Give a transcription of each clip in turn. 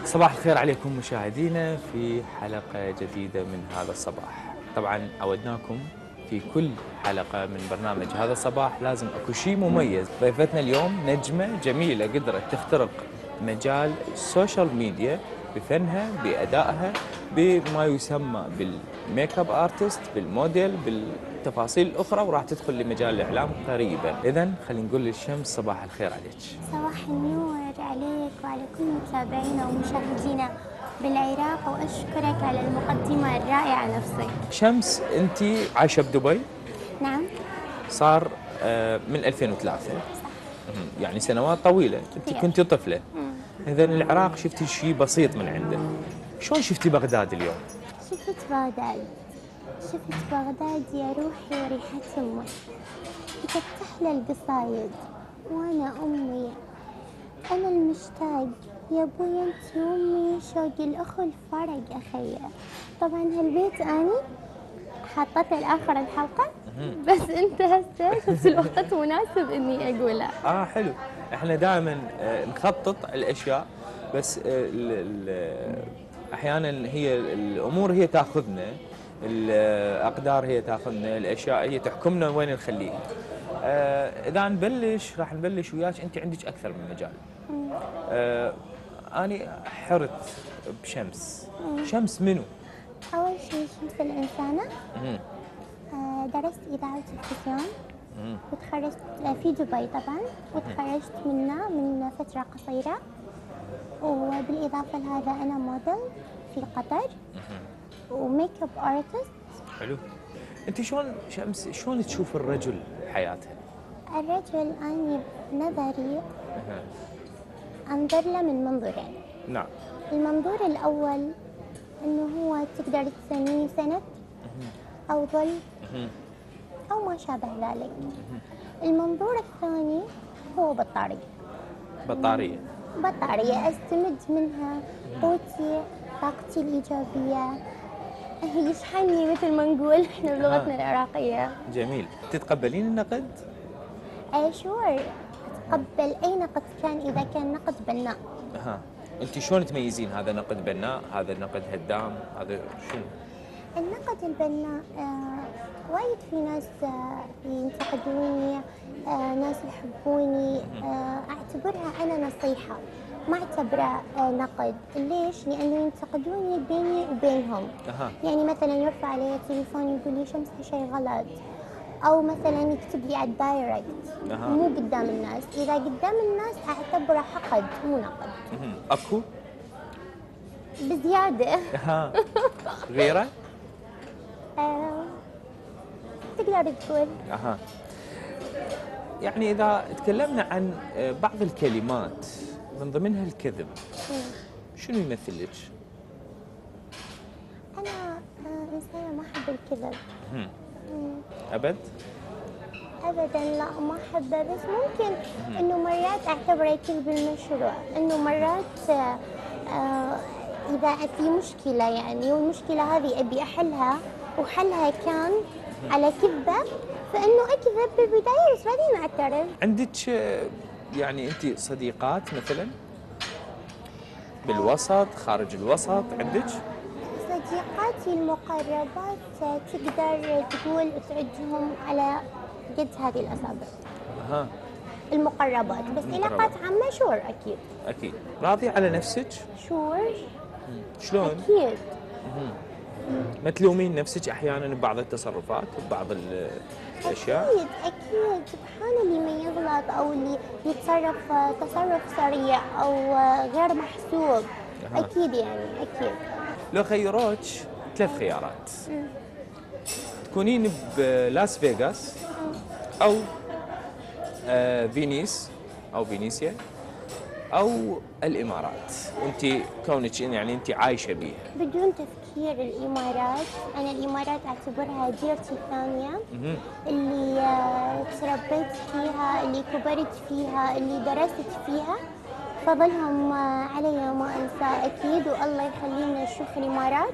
صباح الخير عليكم مشاهدينا في حلقة جديدة من هذا الصباح. طبعا عودناكم في كل حلقة من برنامج هذا الصباح لازم اكو شيء مميز. ضيفتنا اليوم نجمة جميلة قدرت تخترق مجال السوشيال ميديا بفنها بأدائها بما يسمى بالميك اب ارتست بالموديل بالتفاصيل الأخرى، وراح تدخل لمجال الإعلام قريبا. إذا خلينا نقول للشمس صباح الخير عليك. صباح النور عليك وعلى كل متابعينا ومشاهدينا بالعراق، وأشكرك على المقدمة الرائعة نفسك. شمس أنت عايشة بدبي؟ نعم. صار من 2003. صح. يعني سنوات طويلة. أنت كثير. كنت طفلة. إذا العراق شفتي شيء بسيط من عنده. شلون شفتي بغداد اليوم؟ شفت بغداد، شفت بغداد يا روحي وريحة أمك، تفتح لي القصايد وأنا أمي، أنا المشتاق يا أبوي أنت أمي، شوقي الأخو الفرق أخي. طبعا هالبيت أني حطيته لآخر الحلقة، بس أنت هسه شفت الوقت مناسب إني أقوله. حلو. احنا دائما نخطط الاشياء، بس احيانا هي الامور هي تاخذنا، الاقدار هي تاخذنا، الاشياء هي تحكمنا وين نخليها. اذا راح نبلش وياك. انت عندك اكثر من مجال. اني حرت بشمس. شمس منو؟ أول شيء شمس الإنسانة. درست إذاعة وتلفزيون وتخرجت في دبي طبعا، وتخرجت منه من فترة قصيرة، وبالإضافة لهذا أنا موديل في قطر وميك اب ارتست. حلو. انت شلون تشوف الرجل بحياتها؟ الرجل أني بنظري أنظر له من منظورين. نعم. المنظور الأول أنه هو تقدر تسميه سند أو ظل أو ما شابه ذلك. المنظور الثاني هو بطارية أستمد منها قوتي، طاقتي الإيجابية، يشحنني مثل ما نقول إحنا بلغتنا العراقية. جميل. تتقبلين النقد؟ أي شور، أتقبل أي نقد كان إذا كان نقد بناء. أنت شلون تميزين هذا نقد بناء، هذا نقد هدام، هذا شنو؟ النقد البناء وايد في ناس ينتقدوني، ناس يحبوني، أعتبرها أنا نصيحة، ما أعتبرها نقد. ليش؟ لأنه ينتقدوني بيني وبينهم. يعني مثلا يرفع علي التليفون يقول لي شمس شيء غلط، أو مثلا يكتب لي على الدايركت مو قدام الناس. إذا قدام الناس أعتبره حقد مو نقد. أكو؟ بزيادة. غيرة؟ تقدر تقول. يعني إذا تكلمنا عن بعض الكلمات من ضمنها الكذب، شنو يمثل لك؟ أنا إنسانة ما أحب الكذب. أبد؟ أبدا لا، ما أحبه، بس ممكن إنه مرات أعتبره كذب المشروع، إنه مرات إذا في مشكلة يعني والمشكلة هذه أبي أحلها وحلها كان على كذبة، فإنه أكذب بالبداية بس بعدين أعترف. عندك يعني أنت صديقات مثلا بالوسط خارج الوسط عندك؟ صديقاتي المقربات تقدر تقول تعدهم على قد هذه الأصابع. المقربات، بس علاقات عامة شور أكيد. أكيد. راضية على نفسك؟ شور. شلون؟ أكيد. ما تلومين نفسك أحياناً ببعض التصرفات وبعض الأشياء؟ أكيد. سبحان اللي ما يغلط أو اللي يتصرف تصرف سريع أو غير محسوب. أكيد يعني أكيد. لو خيروك 3 خيارات، تكونين بلاس فيغاس أو فينيس أو فينيسيا أو الإمارات، وأنت كونك يعني أنت عايشة بيها. بدون تفكير الإمارات. أنا الإمارات أعتبرها ديرتي الثانية، اللي تربيت فيها، اللي كبرت فيها، اللي درست فيها، فضلهم علي ما أنسى أكيد. والله يخلينا نشوف الإمارات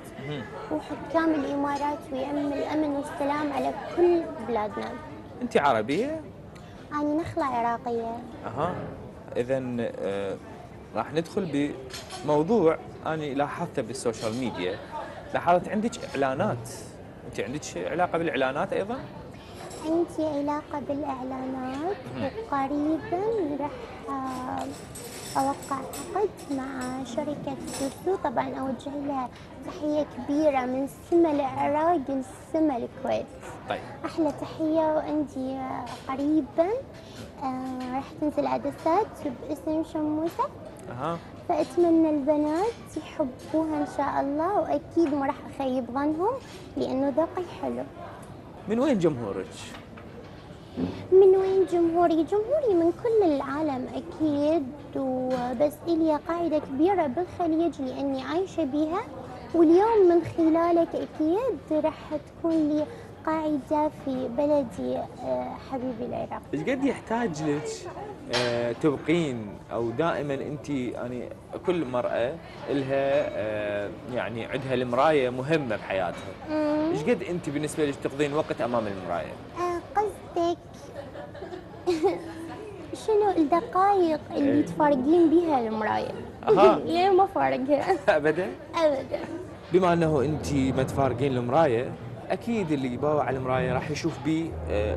وحكام الإمارات ويعم الأمن والسلام على كل بلادنا. أنت عربية؟ أنا نخلة عراقية. إذن راح ندخل موضوع أنا لاحظته بالسوشيال ميديا، لاحظت عندك إعلانات، أنت عندك علاقة بالإعلانات أيضا؟ عندي علاقة بالإعلانات، وقريبا راح أوقع عقد مع شركة سوسو. طبعا أوجه لها تحية كبيرة من سما العراق لسما الكويت. طيب أحلى تحية. وعندي قريبا راح تنزل عدسات باسم شموسة، أها، فأتمنى البنات يحبوها إن شاء الله، وأكيد ما راح أخيب ظنهم لأنه ذوقي حلو. من وين جمهورك؟ من وين جمهوري؟ جمهوري من كل العالم أكيد، وبس إلي قاعدة كبيرة بالخليج لأني عايشة بيها، واليوم من خلالك أكيد راح تكون لي قاعدة في بلدي حبيبي العراق. ايش قد يحتاج لك تبقين، او دائما انت يعني كل مرأة لها يعني عندها المراية مهمة بحياتها، ايش قد انت بالنسبة لك تقضين وقت امام المراية؟ قصدك شنو الدقائق اللي تفارقين بها المراية؟ أها. ليه ما فارقها؟ ابدا. أبدا. بما انه انت ما تفارقين المراية، اكيد اللي يباوع على المراية راح يشوف بيه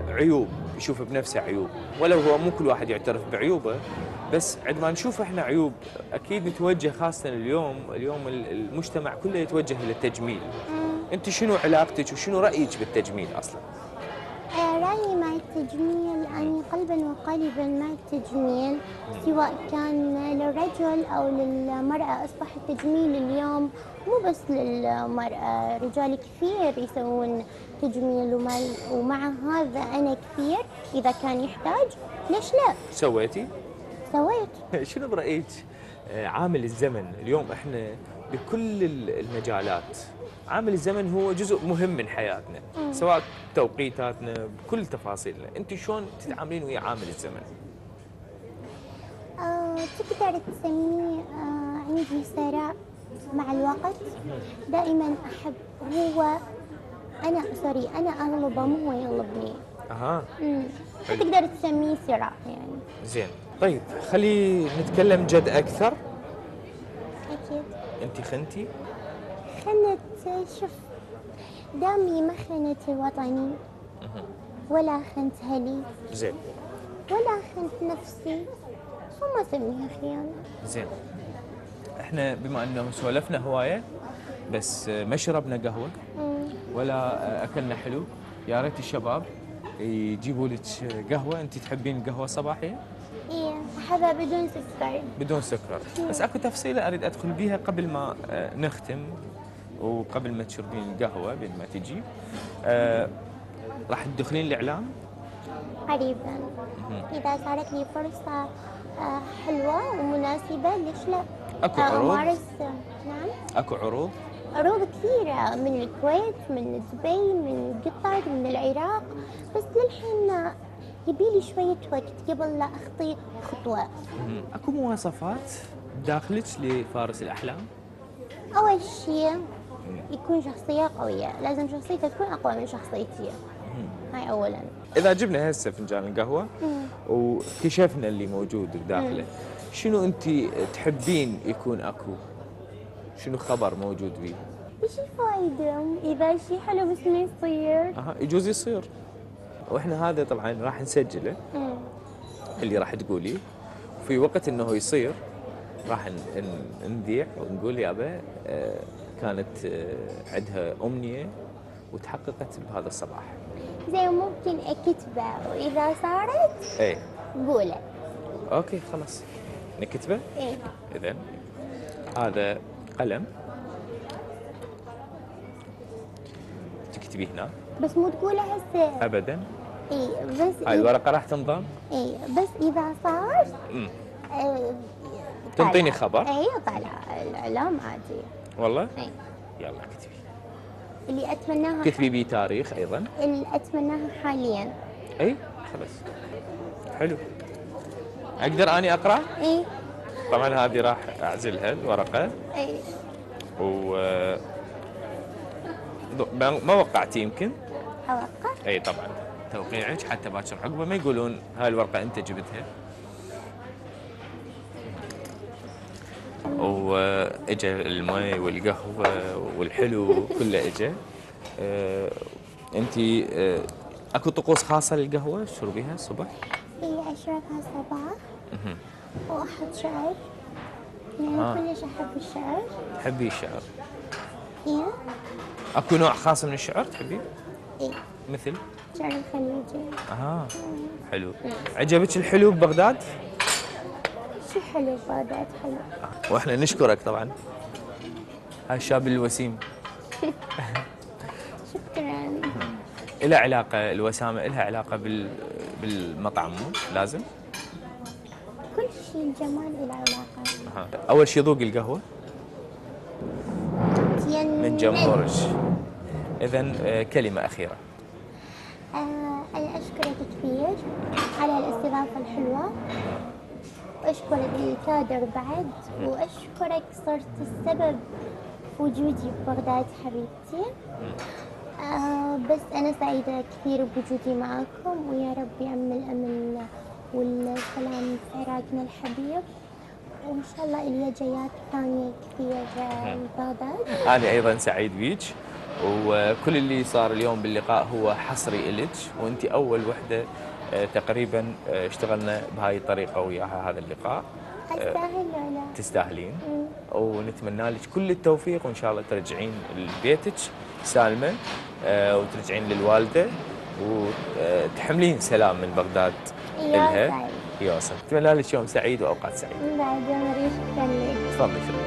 عيوب، يشوف بنفسه عيوب، ولو هو مو كل واحد يعترف بعيوبه، بس عندما نشوف احنا عيوب اكيد نتوجه، خاصة اليوم المجتمع كله يتوجه للتجميل. انت شنو علاقتك وشنو رأيك بالتجميل اصلا؟ رأيي مع التجميل، أني قلبا وقالبا مع التجميل، سواء كان للرجل أو للمرأة. أصبح التجميل اليوم مو بس للمرأة، رجال كثير يسوون تجميل، ومع هذا أنا كثير إذا كان يحتاج، ليش لا؟ سويتي؟ سويت. شنو برأيك عامل الزمن اليوم؟ احنا بكل المجالات عامل الزمن هو جزء مهم من حياتنا، سواء توقيتاتنا بكل تفاصيلنا، انت شلون تتعاملين ويا عامل الزمن؟ تقدر تسميه عندي صراع مع الوقت. دائما أحب أنا أغلبه مو هو يغلبني. اها. تقدر تسميه صراع يعني. زين، طيب خلي نتكلم جد اكثر. أكيد. انت خنتي؟ خنت. شوف، دامي ما خنت وطني ولا خنت أهلي زين. ولا خنت نفسي، وما أسميها خيانة. زين، احنا بما انه سولفنا هوايه بس ما شربنا قهوه ولا اكلنا حلو، يا ريت الشباب يجيبوا لك قهوه. انت تحبين القهوه الصباحيه؟ إيه، أحبها بدون سكر. بدون سكر، بس اكو تفصيله اريد ادخل بيها قبل ما نختم، وقبل ما تشربين القهوه بين ما تجي. راح تدخلين الاعلام قريبا إذا صارت لي فرصة حلوة ومناسبة، ليش لا؟ اكو عروض؟ أمارس. نعم، اكو عروض؟ عروض كثيرة من الكويت، من دبي، من قطر، من العراق، بس للحين يبيلي شوية وقت قبل لا أخطي خطوة. اكو مواصفات داخلك لفارس الاحلام؟ أول شيء يكون شخصية قوية، لازم شخصيته تكون أقوى من شخصيتي، هاي أولا. اذا جبنا هسه فنجان القهوه وكشفنا اللي موجود بداخله، شنو انت تحبين يكون اكو؟ شنو خبر موجود فيه؟ ايش الفايدة إذا شيء حلو بس ما يصير؟ يجوز يصير، واحنا هذا طبعا راح نسجله اللي راح تقوليه، وفي وقت انه يصير راح نذيع ونقول يابا كانت عندها امنيه وتحققت بهذا الصباح. زي ممكن أكتبه، وإذا صارت ايه قوله. اوكي خلاص نكتبه. إيه. اذا هذا قلم تكتبي هنا، بس مو تقوله هسه. ابدا. اي بس هاي الورقه راح تنضم. اي بس اذا صار تنطيني خبر. اي طالع الاعلام عادي. والله؟ اي. يلا كتبي. اللي اتمناها كتبي بي تاريخ ايضا. اللي اتمناها حاليا. اي خلاص حلو. اقدر اني اقرا؟ اي. طبعا هذه راح اعزلها الورقه. اي. و ما وقعتي يمكن؟ اوقع؟ اي طبعا توقيعك حتى باكر عقبه ما يقولون هاي الورقه انت جبتها. واجا المي والقهوه والحلو كله اجا. انت اكو طقوس خاصه للقهوه تشربيها الصبح؟ إي أشربها الصباح وأحط شعر، يعني كلش أحب الشعر. تحبي الشعر؟ إيه. اكو نوع خاص من الشعر تحبيه؟ إيه. مثل؟ الشعر الخليجي. حلو. عجبك الحلو ببغداد؟ شي حلو بغداد حلو. واحنا نشكرك طبعا، هاي الشاب الوسيم. شكرا. إلها علاقة الوسامة، إلها علاقة بالمطعم مو لازم؟ كل شيء الجمال له علاقة. أول شيء ذوق القهوة من جمهورك. إذا كلمة أخيرة. أنا أشكرك كثير على الاستضافة الحلوة، وأشكرك الكادر بعد، وأشكرك صرت السبب في وجودي ببغداد حبيبتي. بس أنا سعيدة كثير بوجودي معكم، ويا رب يعم الأمن والسلام في عراقنا الحبيب، وإن شاء الله إلي جايات ثانية كثير ببغداد. أنا أيضا سعيد بيك، وكل اللي صار اليوم باللقاء هو حصري إلك، وأنت أول وحدة تقريبا اشتغلنا بهاي الطريقة وياها هذا اللقاء. أستاهل ولا؟ تستاهلين، ونتمنى لك كل التوفيق، وإن شاء الله ترجعين لبيتك سالمة، وترجعين للوالدة وتحملين سلام من بغداد إلها. يوصل. أتمنى لك يوم سعيد وأوقات سعيدة. بعد يوم ريش. شكرا لك. تفضلي.